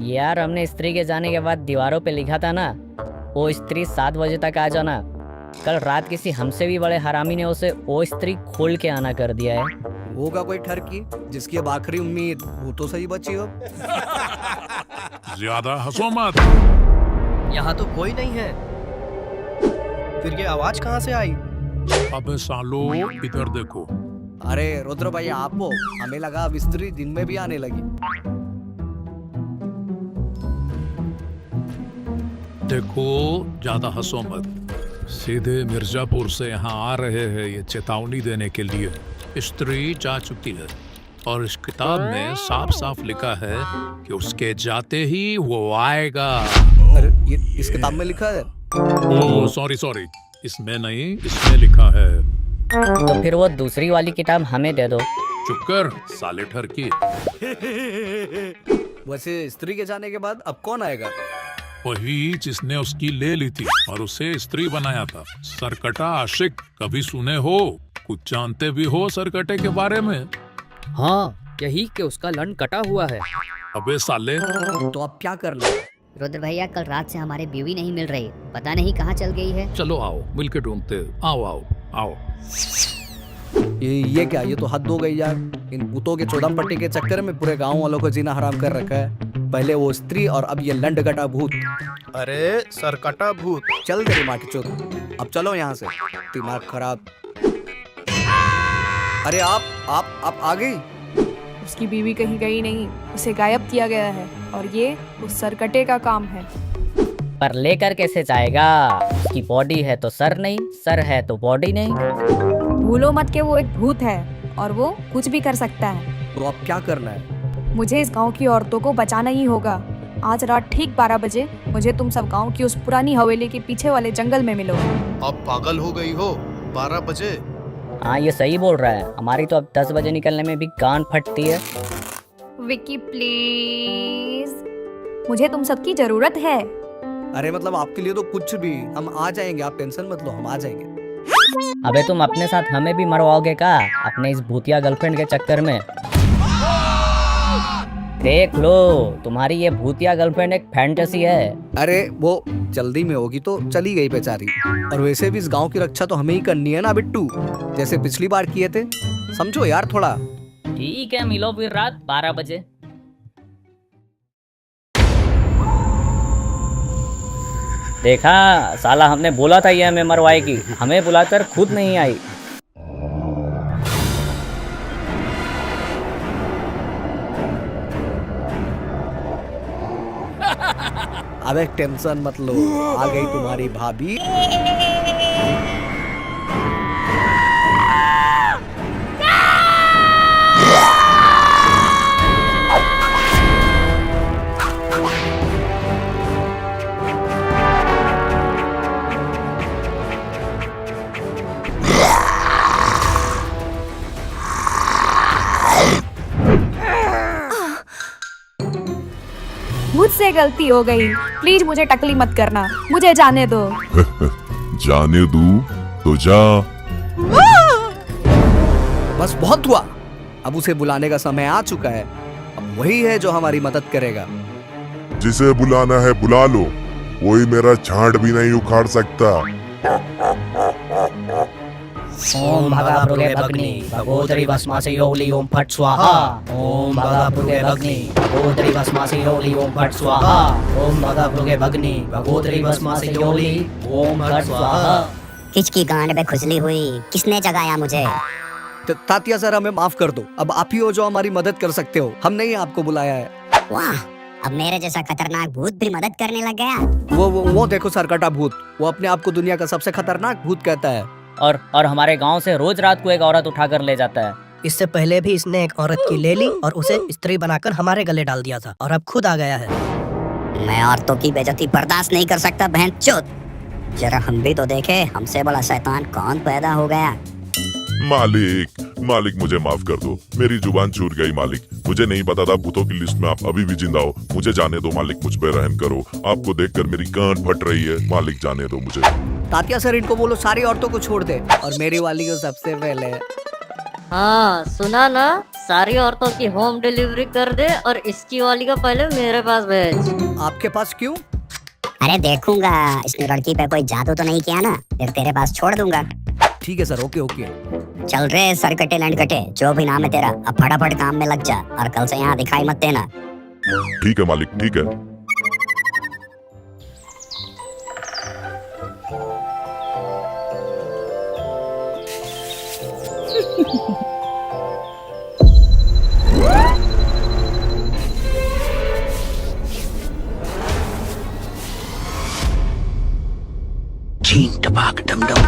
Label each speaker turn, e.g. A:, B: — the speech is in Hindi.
A: यार हमने स्त्री के जाने के बाद दीवारों पे लिखा था ना, वो स्त्री 7 बजे तक आ जाना। कल रात किसी हमसे भी बड़े हरामी ने उसे वो स्त्री खोल के आना कर दिया है।
B: होगा कोई ठरकी जिसकी अब आखिरी उम्मीद वो तो सही बची हो।
C: ज्यादा हंसो मत।
D: यहाँ तो कोई नहीं है, फिर ये आवाज कहाँ से आई?
C: अबे सालो इधर देखो।
B: अरे रुद्र भाई आप हो, हमें लगा अब स्त्री दिन में भी आने लगी।
C: देखो ज्यादा हंसो मत। सीधे मिर्जापुर से यहाँ आ रहे हैं ये चेतावनी देने के लिए। स्त्री जा चुकी है और इस किताब में साफ साफ लिखा है कि उसके जाते ही वो आएगा।
B: अरे ये इस किताब में लिखा है?
C: ओह सॉरी, इसमें नहीं, इसमें लिखा है।
A: तो फिर वो दूसरी वाली किताब हमें दे दो।
C: चुप कर साले ठरकी।
B: वैसे स्त्री के जाने के बाद अब कौन आएगा?
C: वही जिसने उसकी ले ली थी और उसे स्त्री बनाया था। सरकटा आशिक, कभी सुने हो? कुछ जानते भी हो सरकटे के बारे में?
D: हाँ, यही कि उसका लन कटा हुआ है।
C: अबे साले,
B: तो अब क्या करना है?
E: रुद्र भैया कल रात से हमारी बीवी नहीं मिल रही, पता नहीं कहाँ चल गई है।
C: चलो आओ मिलके ढूंढते। आओ।
B: ये क्या, ये तो हद हो गई यार। इन भूतों के चौदम पट्टी के चक्कर में पूरे गांव वालों को जीना हराम कर रखा है। पहले वो स्त्री और अब ये लंड कटा भूत।
D: अरे सरकटा भूत।
B: चल तेरी माँ की चोट, अब चलो यहाँ से। दिमाग खराब। अरे आप आ गई?
F: उसकी बीवी कहीं गई नहीं, उसे गायब किया गया है और ये उस सरकटे का काम है।
A: पर लेकर कैसे जाएगा? उसकी बॉडी है तो सर नहीं, सर है तो बॉडी नहीं।
F: भूलो मत कि वो एक भूत है और वो कुछ भी कर सकता है।
B: तो अब क्या करना है?
F: मुझे इस गांव की औरतों को बचाना ही होगा। आज रात ठीक 12 बजे मुझे तुम सब गांव की उस पुरानी हवेली के पीछे वाले जंगल में मिलो।
D: अब पागल हो गई हो? 12 बजे?
A: हाँ ये सही बोल रहा है। हमारी तो अब 10 बजे निकलने में भी कान फटती है।
F: विक्की प्लीज, मुझे तुम सबकी जरूरत है।
B: अरे मतलब आपके लिए तो कुछ भी, हम आ जाएंगे, आप टेंशन मत लो, हम आ जाएंगे।
A: अबे तुम अपने साथ हमें भी मरवाओगे क्या अपने इस भूतिया गर्लफ्रेंड के चक्कर में? देख लो, तुम्हारी ये भूतिया गर्लफ्रेंड एक फैंटेसी है।
B: अरे वो जल्दी में होगी तो चली गई बेचारी। और वैसे भी इस गांव की रक्षा तो हमें ही करनी है ना बिट्टू, जैसे पिछली बार किए थे। समझो यार थोड़ा।
A: ठीक है, मिलो फिर रात 12 बजे। देखा साला, हमने बोला था ये हमें मरवाएगी, हमें बुलाकर खुद नहीं आई।
B: अबे टेंशन मत लो, आ गई तुम्हारी भाभी।
F: मुझसे गलती हो गई, प्लीज मुझे टकली मत करना, मुझे जाने दो।
G: जाने दूं तो जा।
B: बस बहुत हुआ, अब उसे बुलाने का समय आ चुका है। अब वही है जो हमारी मदद करेगा।
G: जिसे बुलाना है बुला लो, कोई मेरा झाड़ भी नहीं उखाड़ सकता।
A: ओम भगाभृगे भग्नि भगोदरी भस्मासि योली ओम फट स्वाहा। ओम भगाभृगे भग्नि भगोदरी भस्मासि योली ओम फट स्वाहा। ओम भगाभृगे भग्नि भगोदरी भस्मासि योली ओम फट स्वाहा।
E: किसकी गांड में खुजली हुई? किसने जगाया मुझे?
B: तात्या सर हमें माफ कर दो, अब आप ही हो जो हमारी मदद कर सकते हो, हमने ही आपको बुलाया है।
E: वाह, अब मेरे जैसा खतरनाक भूत भी मदद करने लग गया।
B: वो देखो सरकटा भूत, वो अपने आप को दुनिया का सबसे खतरनाक भूत कहता है।
A: और हमारे गांव से रोज रात को एक औरत उठा कर ले जाता है।
D: इससे पहले भी इसने एक औरत की ले ली और उसे स्त्री बनाकर हमारे गले डाल दिया था, और अब खुद आ गया है।
E: मैं औरतों की बेइज्जती बर्दाश्त नहीं कर सकता बहनचोद। जरा हम भी तो देखे हमसे बड़ा शैतान कौन पैदा हो गया।
G: मालिक मुझे माफ कर दो, मेरी जुबान छूट गई मालिक। मुझे नहीं पता था भूतों की लिस्ट में आप अभी भी जिंदा हो। मुझे जाने दो मालिक, मुझ पे रहम करो। आपको देखकर मेरी गांठ फट रही है मालिक, जाने दो मुझे।
B: तात्या सर, इनको बोलो सारी औरतों को छोड़ दे और मेरी वाली को सबसे पहले।
H: हाँ सुना ना, सारी औरतों की होम डिलीवरी कर दे और इसकी वाली का पहले मेरे पास भेज।
B: आपके पास क्यों?
E: अरे देखूंगा इसने लड़की पे कोई जादू तो नहीं किया ना, फिर तेरे पास छोड़ दूंगा।
B: ठीक है सर, ओके ओके।
E: चल रे सरकटे लंडकटे, जो भी नाम है तेरा, अब फटाफट काम में लग जा और कल से यहाँ दिखाई मत देना।
G: ठीक है मालिक, ठीक है।
I: छीन टपाक डम डम।